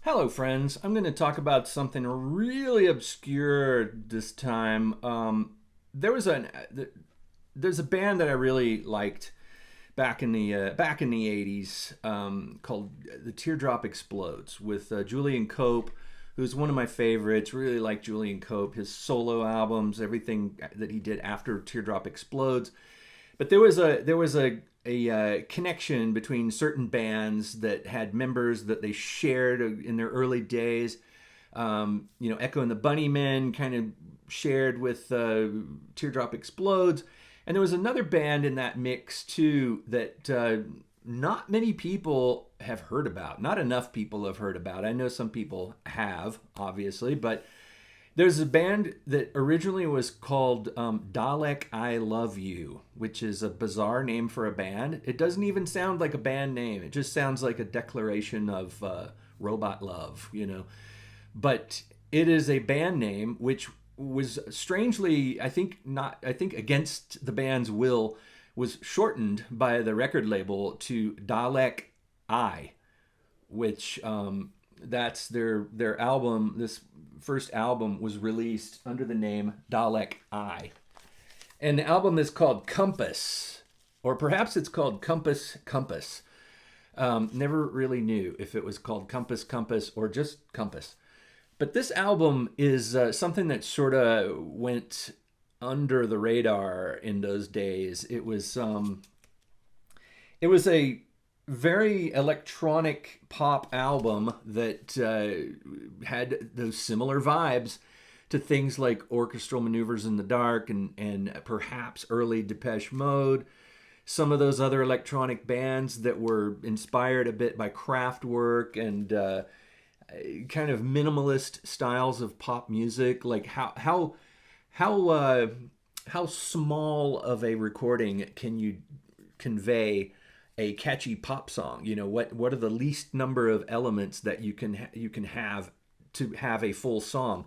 Hello, friends. I'm going to talk about something really obscure this time. There was there's a band that I really liked back in the '80s called The Teardrop Explodes with Julian Cope, who's one of my favorites. Really like Julian Cope, his solo albums, everything that he did after Teardrop Explodes. But there was a connection between certain bands that had members that they shared in their early days. Echo and the Bunnymen kind of shared with Teardrop Explodes, and there was another band in that mix too that not many people have heard about. Not enough people have heard about. I know some people have, obviously, but there's a band that originally was called Dalek I Love You, which is a bizarre name for a band. It doesn't even sound like a band name. It just sounds like a declaration of robot love. But it is a band name which was strangely, I think against the band's will, was shortened by the record label to Dalek I, which that's their album. This first album was released under the name Dalek I, and the album is called Compass, or perhaps it's called Compass. Never really knew if it was called Compass or just Compass. But this album is something that sort of went under the radar in those days. It was a very electronic pop album that had those similar vibes to things like Orchestral Maneuvers in the Dark and perhaps early Depeche Mode. Some of those other electronic bands that were inspired a bit by Kraftwerk and kind of minimalist styles of pop music. Like how small of a recording can you convey a catchy pop song? What are the least number of elements that you can have to have a full song?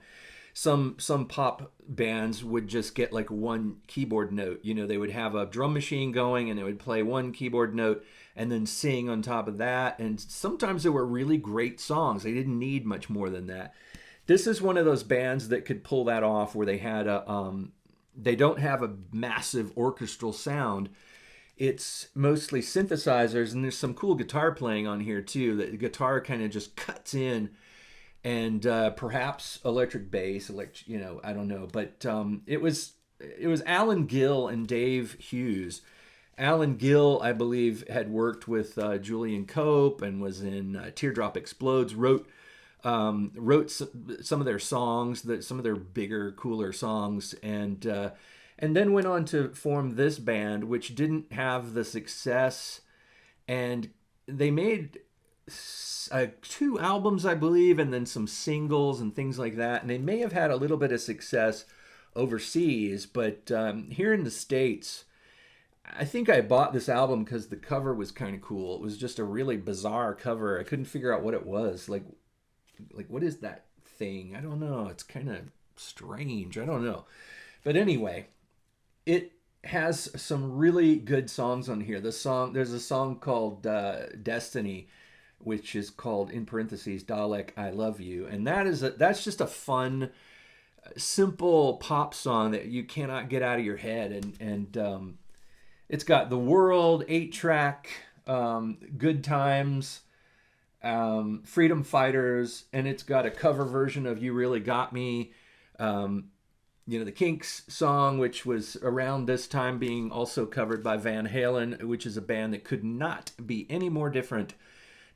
Some pop bands would just get like one keyboard note. They would have a drum machine going and they would play one keyboard note and then sing on top of that. And sometimes they were really great songs. They didn't need much more than that. This is one of those bands that could pull that off, where they don't have a massive orchestral sound. It's mostly synthesizers, and there's some cool guitar playing on here too. The guitar kind of just cuts in, and perhaps electric bass, I don't know, but it was Alan Gill and Dave Hughes. Alan Gill, I believe, had worked with Julian Cope and was in Teardrop Explodes. Wrote some of their songs, some of their bigger, cooler songs, and then went on to form this band, which didn't have the success. And they made two albums, I believe, and then some singles and things like that. And they may have had a little bit of success overseas, but here in the States, I think I bought this album because the cover was kind of cool. It was just a really bizarre cover. I couldn't figure out what it was. Like what is that thing? I don't know. It's kind of strange. I don't know. But anyway, it has some really good songs on here. There's a song called Destiny, which is called, in parentheses, Dalek I Love You. And that's just a fun, simple pop song that you cannot get out of your head. And it's got The World, 8-track, Good Times, Freedom Fighters, and it's got a cover version of You Really Got Me. The Kinks song, which was around this time being also covered by Van Halen, which is a band that could not be any more different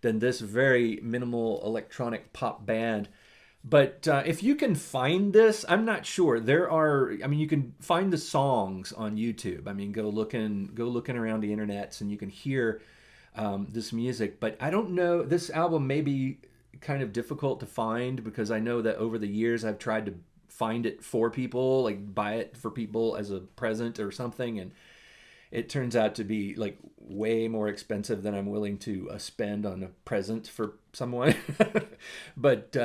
than this very minimal electronic pop band. But if you can find this, I'm not sure. You can find the songs on YouTube. Go looking around the internets and you can hear this music. But I don't know, this album may be kind of difficult to find, because I know that over the years I've tried to find it for people, like buy it for people as a present or something, and it turns out to be like way more expensive than I'm willing to spend on a present for someone. But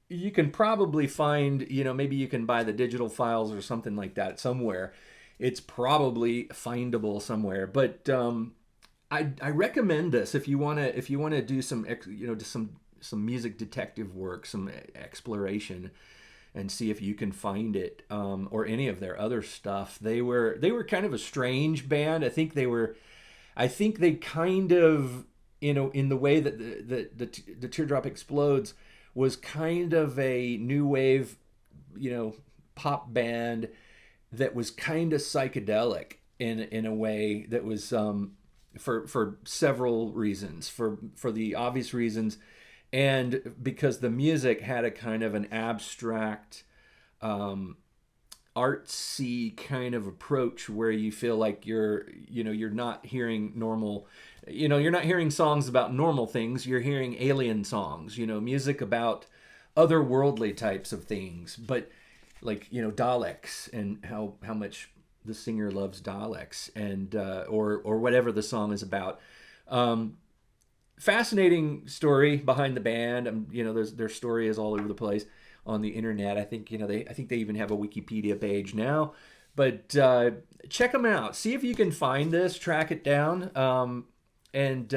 you can probably find, maybe you can buy the digital files or something like that somewhere. It's probably findable somewhere. But I recommend this if you wanna do some some music detective work, some exploration, and see if you can find it, or any of their other stuff. They were kind of a strange band. I think they kind of, in the way that the Teardrop Explodes was kind of a new wave, pop band that was kind of psychedelic in a way that was, for several reasons, for the obvious reasons, and because the music had a kind of an abstract, artsy kind of approach where you feel like you're not hearing normal, you're not hearing songs about normal things, you're hearing alien songs, music about otherworldly types of things, but like, Daleks, and how much the singer loves Daleks, and or whatever the song is about. Fascinating story behind the band. Their story is all over the place on the internet. I think they even have a Wikipedia page now. But check them out. See if you can find this, track it down, and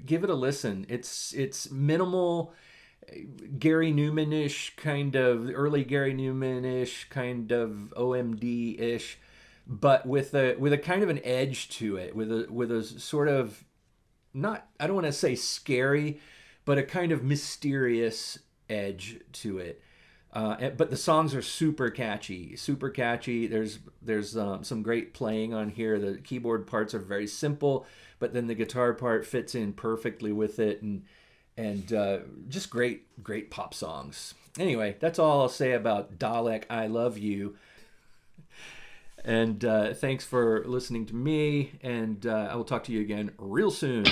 give it a listen. It's minimal, Gary Newman-ish, kind of early Gary Newman-ish, kind of OMD-ish, but with a kind of an edge to it, with a sort of, not, I don't want to say scary, but a kind of mysterious edge to it. But the songs are super catchy, super catchy. There's some great playing on here. The keyboard parts are very simple, but then the guitar part fits in perfectly with it, and just great pop songs. Anyway, that's all I'll say about Dalek I Love You. And thanks for listening to me, and I will talk to you again real soon.